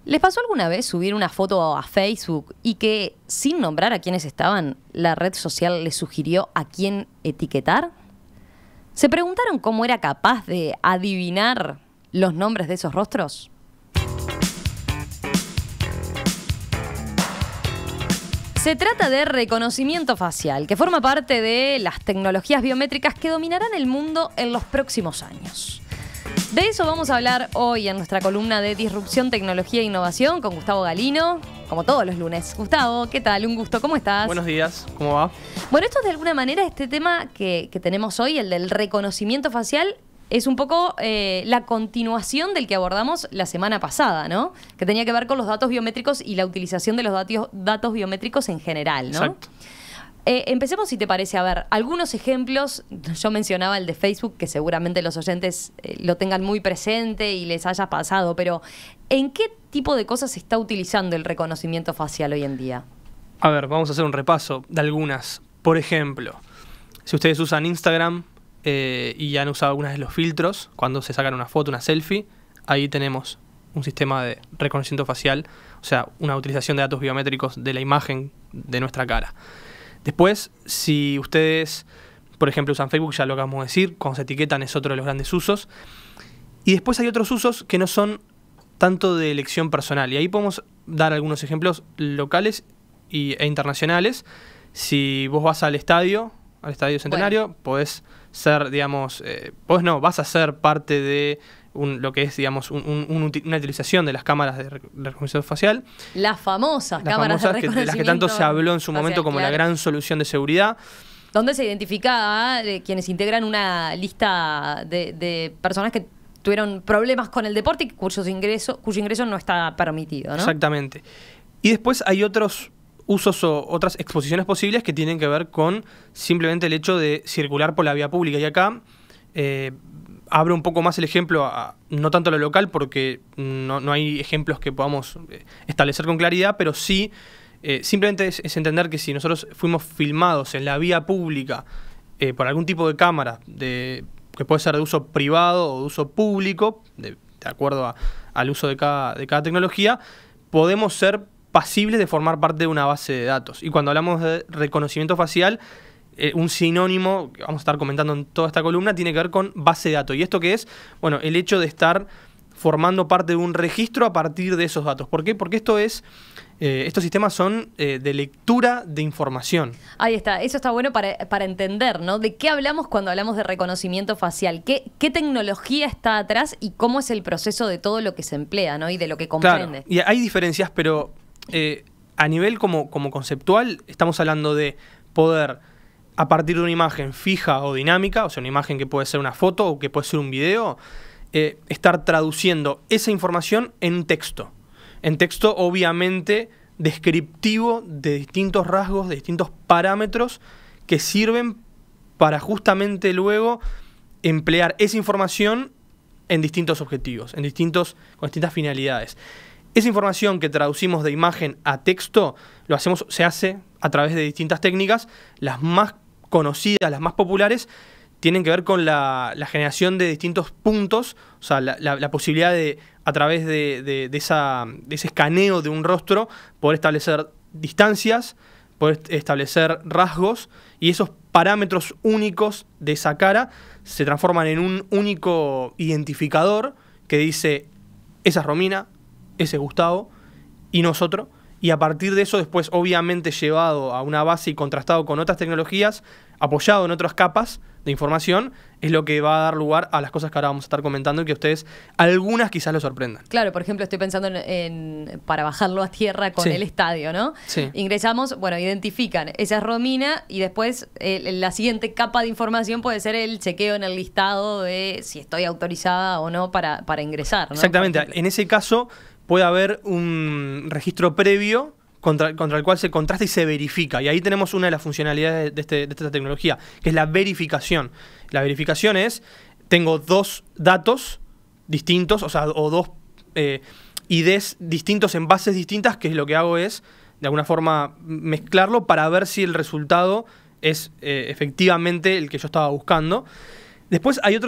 ¿Les pasó alguna vez subir una foto a Facebook y que, sin nombrar a quienes estaban, la red social les sugirió a quién etiquetar? ¿Se preguntaron cómo era capaz de adivinar los nombres de esos rostros? Se trata de reconocimiento facial, que forma parte de las tecnologías biométricas que dominarán el mundo en los próximos años. De eso vamos a hablar hoy en nuestra columna de Disrupción, Tecnología e Innovación con Gustavo Galino, como todos los lunes. Gustavo, ¿qué tal? Un gusto, ¿cómo estás? Buenos días, ¿cómo va? Bueno, esto de alguna manera, este tema que tenemos hoy, el del reconocimiento facial, es un poco la continuación del que abordamos la semana pasada, ¿no? Que tenía que ver con los datos biométricos y la utilización de los datos biométricos en general, ¿no? Exacto. Empecemos, si te parece, a ver, algunos ejemplos. Yo mencionaba el de Facebook, que seguramente los oyentes lo tengan muy presente y les haya pasado, pero ¿en qué tipo de cosas se está utilizando el reconocimiento facial hoy en día? A ver, vamos a hacer un repaso de algunas. Por ejemplo, si ustedes usan Instagram y han usado algunas de los filtros, cuando se sacan una foto, una selfie, ahí tenemos un sistema de reconocimiento facial, o sea, una utilización de datos biométricos de la imagen de nuestra cara. Después, si ustedes, por ejemplo, usan Facebook, ya lo acabamos de decir, cuando se etiquetan es otro de los grandes usos. Y después hay otros usos que no son tanto de elección personal. Y ahí podemos dar algunos ejemplos locales e internacionales. Si vos vas al estadio Centenario, bueno, podés ser, digamos, vas a ser parte de lo que es, digamos, una utilización de las cámaras de reconocimiento facial. Las famosas cámaras de reconocimiento de las que tanto se habló en su momento como claro, la gran solución de seguridad. Donde se identifica a quienes integran una lista de personas que tuvieron problemas con el deporte y cuyo ingreso no está permitido, ¿no? Exactamente. Y después hay otros usos o otras exposiciones posibles que tienen que ver con simplemente el hecho de circular por la vía pública. Y acá abro un poco más el ejemplo, no tanto a lo local, porque no hay ejemplos que podamos establecer con claridad, pero sí, simplemente es entender que si nosotros fuimos filmados en la vía pública por algún tipo de cámara, que puede ser de uso privado o de uso público, de acuerdo al uso de cada tecnología, podemos ser pasibles de formar parte de una base de datos. Y cuando hablamos de reconocimiento facial, un sinónimo que vamos a estar comentando en toda esta columna tiene que ver con base de datos. ¿Y esto qué es? Bueno, el hecho de estar formando parte de un registro a partir de esos datos. ¿Por qué? Porque estos sistemas son de lectura de información. Ahí está, eso está bueno para entender, ¿no? ¿De qué hablamos cuando hablamos de reconocimiento facial? ¿Qué tecnología está atrás y cómo es el proceso de todo lo que se emplea, ¿no? Y de lo que comprende. Claro, y hay diferencias, pero a nivel como conceptual estamos hablando de poder, a partir de una imagen fija o dinámica, o sea, una imagen que puede ser una foto o que puede ser un video, estar traduciendo esa información en texto. En texto, obviamente, descriptivo de distintos rasgos, de distintos parámetros que sirven para justamente luego emplear esa información en distintos objetivos, con distintas finalidades. Esa información que traducimos de imagen a texto, se hace a través de distintas técnicas. Las más conocidas, las más populares, tienen que ver con la generación de distintos puntos, o sea, la posibilidad de, a través de ese escaneo de un rostro, poder establecer distancias, poder establecer rasgos, y esos parámetros únicos de esa cara se transforman en un único identificador que dice, esa es Romina, ese es Gustavo y nosotros. Y a partir de eso, después, obviamente, llevado a una base y contrastado con otras tecnologías, apoyado en otras capas de información, es lo que va a dar lugar a las cosas que ahora vamos a estar comentando y que a ustedes, algunas quizás los sorprendan. Claro, por ejemplo, estoy pensando para bajarlo a tierra con el estadio, ¿no? Sí. Ingresamos, identifican, esa es Romina, y después la siguiente capa de información puede ser el chequeo en el listado de si estoy autorizada o no para ingresar, ¿no? Exactamente, en ese caso puede haber un registro previo contra el cual se contrasta y se verifica. Y ahí tenemos una de las funcionalidades de esta tecnología, que es la verificación. La verificación es, tengo dos datos distintos, o dos IDs distintos en bases distintas, que lo que hago es, de alguna forma, mezclarlo para ver si el resultado es efectivamente el que yo estaba buscando. Después hay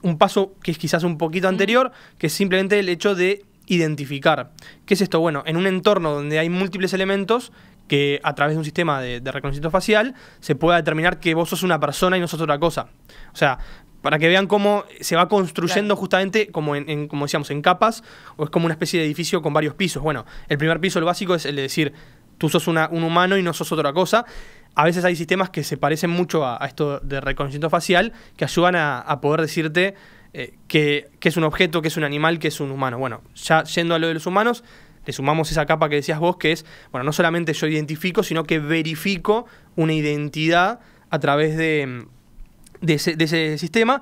un paso que es quizás un poquito anterior, que es simplemente el hecho de identificar. ¿Qué es esto? Bueno, en un entorno donde hay múltiples elementos, que a través de un sistema de reconocimiento facial se pueda determinar que vos sos una persona y no sos otra cosa. O sea, para que vean cómo se va construyendo justamente como como decíamos, en capas, o es como una especie de edificio con varios pisos. Bueno, el primer piso, lo básico, es el de decir, tú sos un humano y no sos otra cosa. A veces hay sistemas que se parecen mucho a esto de reconocimiento facial, que ayudan a poder decirte que es un objeto, que es un animal, que es un humano. Bueno, ya yendo a lo de los humanos, le sumamos esa capa que decías vos, que es, bueno, no solamente yo identifico, sino que verifico una identidad a través de ese sistema.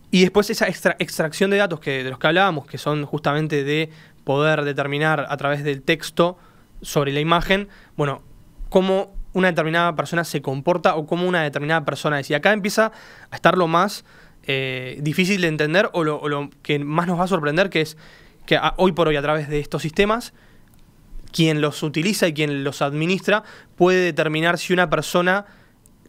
Y después esa extracción de datos de los que hablábamos, que son justamente de poder determinar a través del texto sobre la imagen, bueno, cómo una determinada persona se comporta o cómo una determinada persona es. Y acá empieza a estar lo más difícil de entender o lo que más nos va a sorprender, que es que hoy por hoy, a través de estos sistemas, quien los utiliza y quien los administra puede determinar si una persona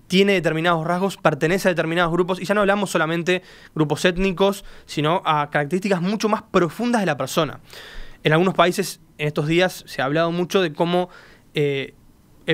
tiene determinados rasgos, pertenece a determinados grupos, y ya no hablamos solamente grupos étnicos, sino a características mucho más profundas de la persona. En algunos países, en estos días, se ha hablado mucho de cómo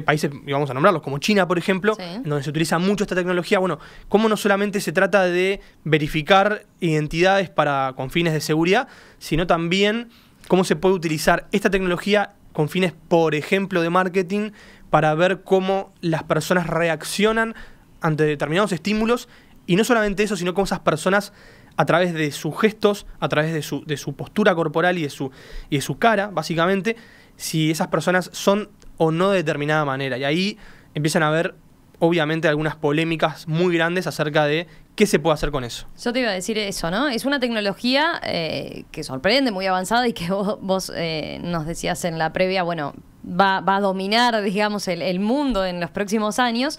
países, y vamos a nombrarlos, como China, por ejemplo, en donde se utiliza mucho esta tecnología, bueno, cómo no solamente se trata de verificar identidades con fines de seguridad, sino también cómo se puede utilizar esta tecnología con fines, por ejemplo, de marketing, para ver cómo las personas reaccionan ante determinados estímulos, y no solamente eso, sino cómo esas personas, a través de sus gestos, a través de su postura corporal y de su cara, básicamente, si esas personas son o no de determinada manera. Y ahí empiezan a haber, obviamente, algunas polémicas muy grandes acerca de qué se puede hacer con eso. Yo te iba a decir eso, ¿no? Es una tecnología que sorprende, muy avanzada, y que vos nos decías en la previa, bueno, va a dominar, digamos, el mundo en los próximos años.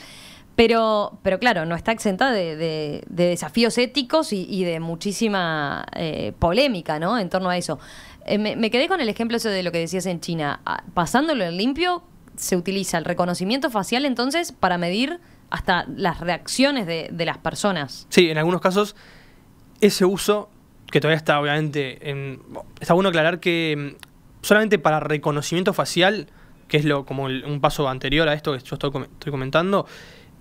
Pero claro, no está exenta de desafíos éticos y de muchísima polémica, ¿no?, en torno a eso. Me quedé con el ejemplo ese de lo que decías en China. Pasándolo en limpio, se utiliza el reconocimiento facial entonces para medir hasta las reacciones de las personas. Sí, en algunos casos ese uso, que todavía está obviamente está bueno aclarar que solamente para reconocimiento facial, que es como un paso anterior a esto que yo estoy comentando,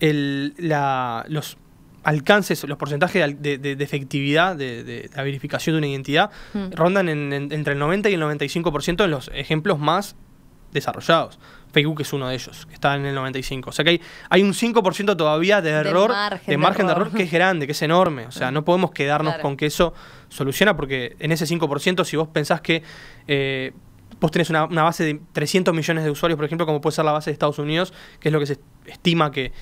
los alcances, los porcentajes de efectividad de la verificación de una identidad rondan entre el 90 y el 95% en los ejemplos más desarrollados. Facebook es uno de ellos, que está en el 95%. O sea que hay un 5% todavía de error, de margen de error, que es grande, que es enorme. O sea, no podemos quedarnos con que eso soluciona, porque en ese 5%, si vos pensás que vos tenés una base de 300 millones de usuarios, por ejemplo, como puede ser la base de Estados Unidos, que es lo que se estima que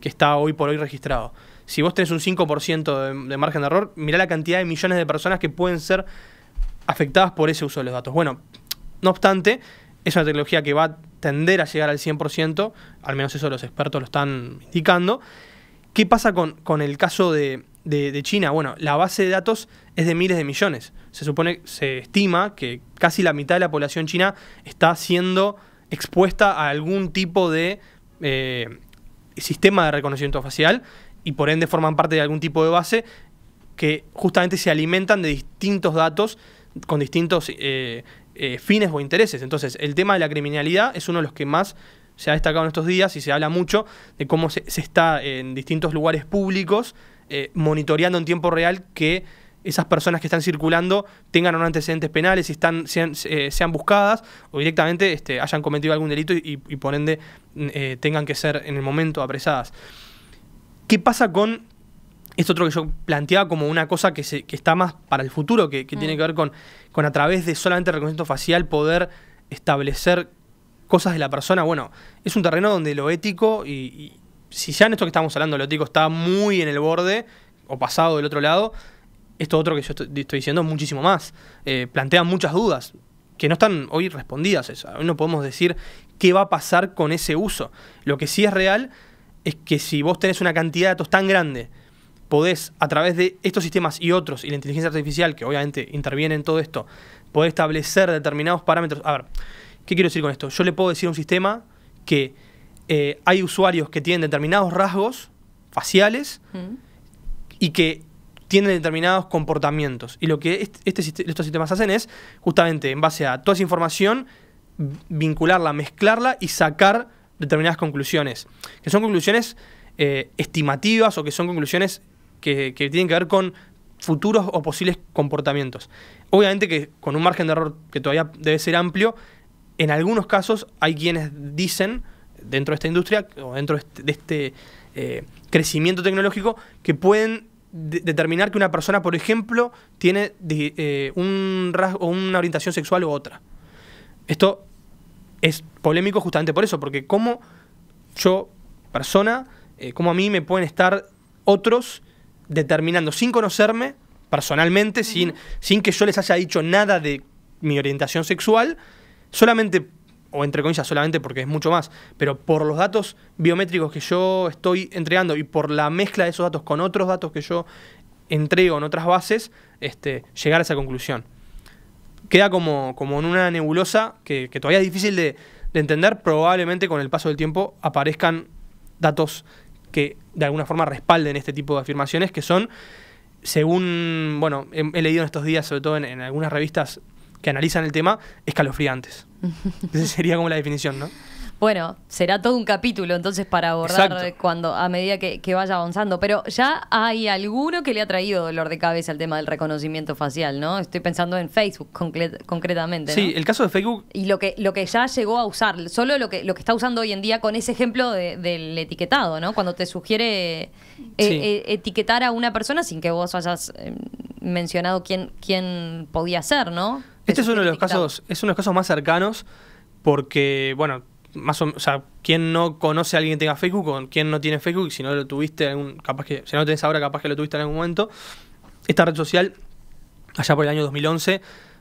está hoy por hoy registrado. Si vos tenés un 5% de margen de error, mirá la cantidad de millones de personas que pueden ser afectadas por ese uso de los datos. Bueno, no obstante, es una tecnología que va a tender a llegar al 100%, al menos eso los expertos lo están indicando. ¿Qué pasa con el caso de China? Bueno, la base de datos es de miles de millones. Se estima que casi la mitad de la población china está siendo expuesta a algún tipo de sistema de reconocimiento facial, y por ende forman parte de algún tipo de base que justamente se alimentan de distintos datos con distintos fines o intereses. Entonces, el tema de la criminalidad es uno de los que más se ha destacado en estos días, y se habla mucho de cómo se está en distintos lugares públicos monitoreando en tiempo real que esas personas que están circulando tengan unos antecedentes penales, y sean buscadas o directamente hayan cometido algún delito y por ende tengan que ser en el momento apresadas. ¿Qué pasa con esto otro que yo planteaba como una cosa que está más para el futuro, que tiene que ver con a través de solamente reconocimiento facial poder establecer cosas de la persona? Bueno, es un terreno donde lo ético, y si ya en esto que estamos hablando, lo ético está muy en el borde o pasado del otro lado, esto otro que yo estoy diciendo muchísimo más. Plantean muchas dudas que no están hoy respondidas. Hoy no podemos decir qué va a pasar con ese uso. Lo que sí es real es que si vos tenés una cantidad de datos tan grande, podés, a través de estos sistemas y otros, y la inteligencia artificial, que obviamente interviene en todo esto, poder establecer determinados parámetros. A ver, ¿qué quiero decir con esto? Yo le puedo decir a un sistema que hay usuarios que tienen determinados rasgos faciales y que tienen determinados comportamientos. Y lo que estos sistemas hacen es, justamente, en base a toda esa información, vincularla, mezclarla y sacar determinadas conclusiones. Que son conclusiones estimativas o que son conclusiones que tienen que ver con futuros o posibles comportamientos. Obviamente que con un margen de error que todavía debe ser amplio, en algunos casos hay quienes dicen, dentro de esta industria o dentro de este crecimiento tecnológico, que pueden determinar que una persona, por ejemplo, tiene un rasgo o una orientación sexual u otra. Esto es polémico justamente por eso, porque como yo, persona, como a mí me pueden estar otros determinando sin conocerme personalmente, sin que yo les haya dicho nada de mi orientación sexual, solamente, o entre comillas solamente porque es mucho más, pero por los datos biométricos que yo estoy entregando y por la mezcla de esos datos con otros datos que yo entrego en otras bases, llegar a esa conclusión. Queda como en una nebulosa que todavía es difícil de entender. Probablemente con el paso del tiempo aparezcan datos que de alguna forma respalden este tipo de afirmaciones, que son, según, bueno, he leído en estos días, sobre todo en algunas revistas que analizan el tema, escalofriantes. Esa sería como la definición, ¿no? Bueno, será todo un capítulo entonces para abordar a medida que vaya avanzando. Pero ya hay alguno que le ha traído dolor de cabeza el tema del reconocimiento facial, ¿no? Estoy pensando en Facebook concretamente, ¿no? Sí, el caso de Facebook. Y lo que ya llegó a usar, solo lo que está usando hoy en día con ese ejemplo del etiquetado, ¿no? Cuando te sugiere etiquetar a una persona sin que vos hayas mencionado quién podía ser, ¿no? Este es uno de los casos más cercanos, porque, bueno, o sea, ¿quién no conoce a alguien que tenga Facebook o quién no tiene Facebook? Si no lo tuviste, si no lo tenés ahora, capaz que lo tuviste en algún momento. Esta red social, allá por el año 2011,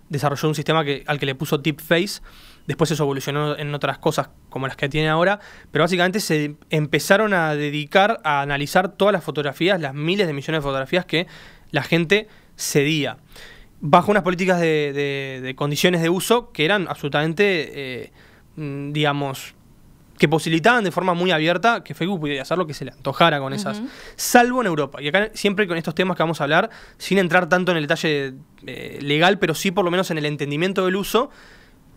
desarrolló un sistema al que le puso Tipface. Después eso evolucionó en otras cosas como las que tiene ahora, pero básicamente se empezaron a dedicar a analizar todas las fotografías, las miles de millones de fotografías que la gente cedía, bajo unas políticas de condiciones de uso que eran absolutamente, digamos, que posibilitaban de forma muy abierta que Facebook pudiera hacer lo que se le antojara con esas, salvo en Europa. Y acá siempre con estos temas que vamos a hablar, sin entrar tanto en el detalle legal, pero sí por lo menos en el entendimiento del uso,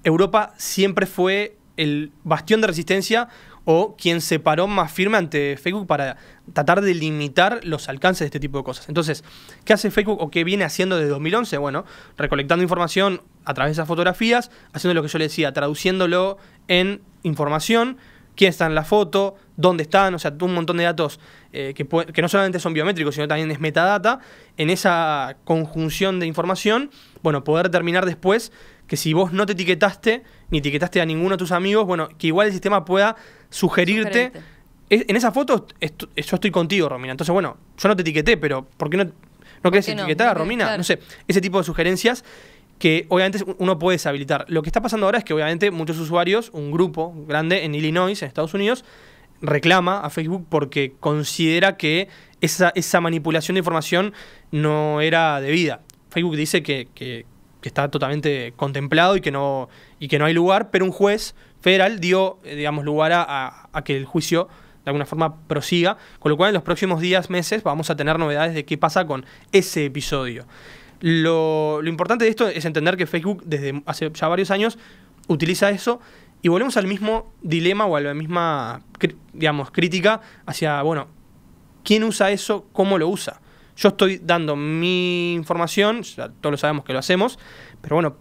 Europa siempre fue el bastión de resistencia o quien se paró más firme ante Facebook para tratar de limitar los alcances de este tipo de cosas. Entonces, ¿qué hace Facebook o qué viene haciendo desde 2011? Bueno, recolectando información a través de esas fotografías, haciendo lo que yo le decía, traduciéndolo en información, quién está en la foto, dónde están, o sea, un montón de datos que no solamente son biométricos, sino también es metadata. En esa conjunción de información, bueno, poder determinar después que si vos no te etiquetaste, ni etiquetaste a ninguno de tus amigos, bueno, que igual el sistema pueda sugerirte. En esa foto yo estoy contigo, Romina. Entonces, bueno, yo no te etiqueté, pero ¿por qué no querés etiquetar a Romina? Claro. No sé, ese tipo de sugerencias que obviamente uno puede deshabilitar. Lo que está pasando ahora es que obviamente muchos usuarios, un grupo grande en Illinois, en Estados Unidos, reclama a Facebook porque considera que esa manipulación de información no era debida. Facebook dice que está totalmente contemplado y que no hay lugar, pero un juez federal dio, digamos, lugar a que el juicio de alguna forma prosiga, con lo cual en los próximos días, meses, vamos a tener novedades de qué pasa con ese episodio. Lo importante de esto es entender que Facebook desde hace ya varios años utiliza eso y volvemos al mismo dilema o a la misma, digamos, crítica hacia, bueno, ¿quién usa eso? ¿Cómo lo usa? Yo estoy dando mi información, ya todos lo sabemos que lo hacemos, pero bueno,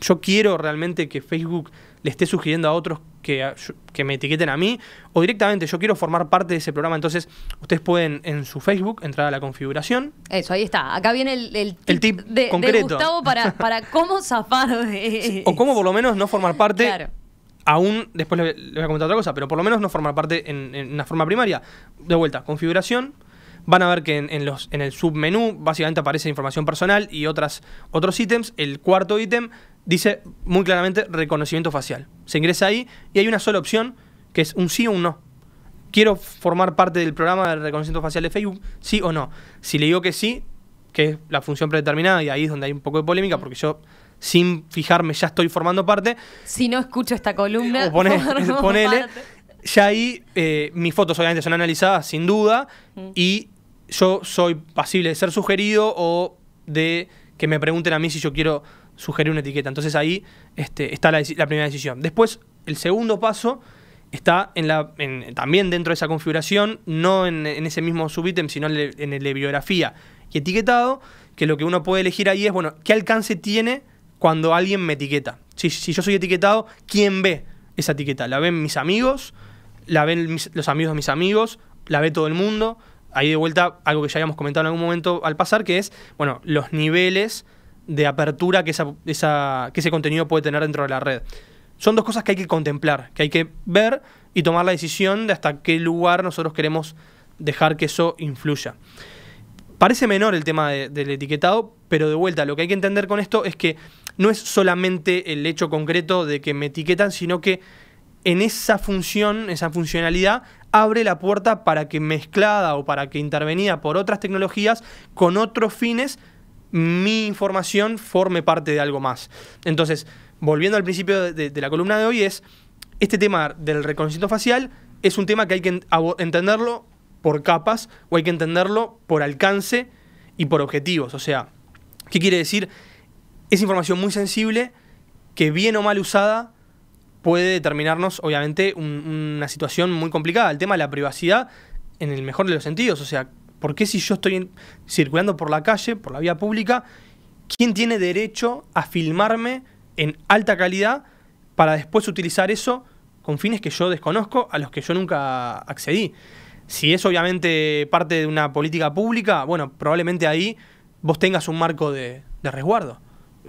yo quiero realmente que Facebook le esté sugiriendo a otros que me etiqueten a mí, o directamente yo quiero formar parte de ese programa. Entonces ustedes pueden en su Facebook entrar a la configuración. Eso, ahí está. Acá viene el tip de Gustavo para cómo zafar de... O cómo por lo menos no formar parte... Claro. Aún, después le voy a comentar otra cosa, pero por lo menos no formar parte en una forma primaria. De vuelta, configuración. Van a ver que en el submenú básicamente aparece información personal y otros ítems. El cuarto ítem dice muy claramente reconocimiento facial. Se ingresa ahí y hay una sola opción que es un sí o un no. ¿Quiero formar parte del programa de reconocimiento facial de Facebook? ¿Sí o no? Si le digo que sí, que es la función predeterminada, y ahí es donde hay un poco de polémica porque yo, sin fijarme, ya estoy formando parte. Si no escucho esta columna, ponele. Ya ahí mis fotos obviamente son analizadas sin duda y yo soy pasible de ser sugerido o de que me pregunten a mí si yo quiero sugerir una etiqueta. Entonces ahí está la primera decisión. Después, el segundo paso está también dentro de esa configuración, no en ese mismo subítem, sino en el de biografía y etiquetado, que lo que uno puede elegir ahí es, bueno, ¿qué alcance tiene cuando alguien me etiqueta? Si yo soy etiquetado, ¿quién ve esa etiqueta? ¿La ven mis amigos? ¿La ven los amigos de mis amigos? ¿La ve todo el mundo? Ahí de vuelta, algo que ya habíamos comentado en algún momento al pasar, que es, bueno, los niveles de apertura que ese contenido puede tener dentro de la red. Son dos cosas que hay que contemplar, que hay que ver y tomar la decisión de hasta qué lugar nosotros queremos dejar que eso influya. Parece menor el tema del etiquetado, pero de vuelta, lo que hay que entender con esto es que no es solamente el hecho concreto de que me etiquetan, sino que en esa función, esa funcionalidad, abre la puerta para que mezclada o para que intervenida por otras tecnologías con otros fines, mi información forme parte de algo más. Entonces, volviendo al principio de la columna de hoy, este tema del reconocimiento facial es un tema que hay que entenderlo por capas o hay que entenderlo por alcance y por objetivos. O sea, ¿qué quiere decir? Es información muy sensible que, bien o mal usada, puede determinarnos, obviamente, una situación muy complicada. El tema de la privacidad, en el mejor de los sentidos. O sea, ¿por qué si yo estoy circulando por la calle, por la vía pública, quién tiene derecho a filmarme en alta calidad para después utilizar eso con fines que yo desconozco, a los que yo nunca accedí? Si es obviamente parte de una política pública, bueno, probablemente ahí vos tengas un marco de resguardo.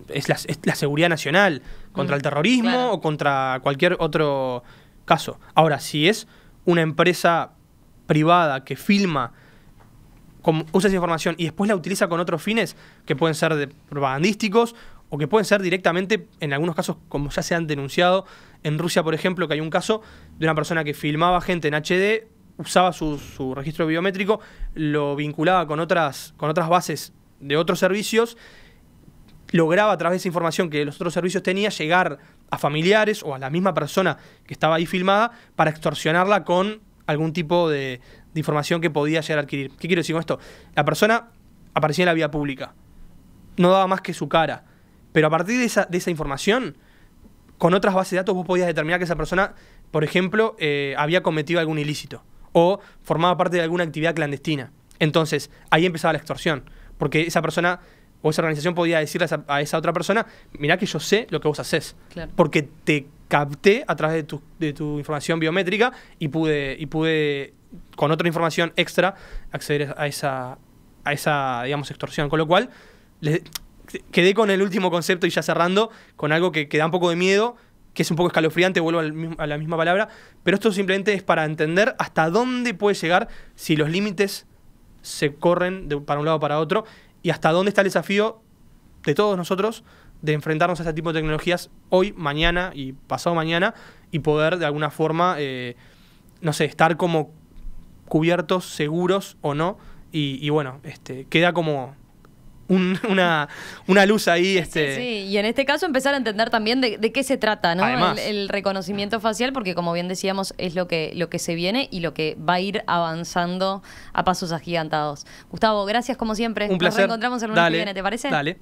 Es la seguridad nacional contra el terrorismo, claro, o contra cualquier otro caso. Ahora, si es una empresa privada que filma, usa esa información y después la utiliza con otros fines, que pueden ser propagandísticos o que pueden ser directamente, en algunos casos, como ya se han denunciado en Rusia, por ejemplo, que hay un caso de una persona que filmaba gente en HD, usaba su registro biométrico, lo vinculaba con otras bases de otros servicios, lograba a través de esa información que los otros servicios tenían llegar a familiares o a la misma persona que estaba ahí filmada para extorsionarla con algún tipo de información que podía llegar a adquirir. ¿Qué quiero decir con esto? La persona aparecía en la vía pública, no daba más que su cara, pero a partir de esa información, con otras bases de datos vos podías determinar que esa persona, por ejemplo, había cometido algún ilícito o formaba parte de alguna actividad clandestina. Entonces, ahí empezaba la extorsión, porque esa persona o esa organización podía decirle a esa otra persona, mirá que yo sé lo que vos hacés, claro, porque te capté a través de tu información biométrica y pude con otra información extra acceder a esa digamos, extorsión. Con lo cual, quedé con el último concepto y ya cerrando, con algo que da un poco de miedo, que es un poco escalofriante, vuelvo a la misma palabra, pero esto simplemente es para entender hasta dónde puede llegar si los límites se corren para un lado o para otro, y hasta dónde está el desafío de todos nosotros de enfrentarnos a ese tipo de tecnologías hoy, mañana y pasado mañana, y poder de alguna forma, no sé, estar como cubiertos, seguros o no, y bueno, queda como una luz ahí. Sí, y en este caso empezar a entender también de qué se trata, ¿no? Además, el reconocimiento facial, porque como bien decíamos, es lo que se viene y lo que va a ir avanzando a pasos agigantados. Gustavo, gracias como siempre. Un placer. Nos reencontramos el lunes que viene, ¿te parece? Dale.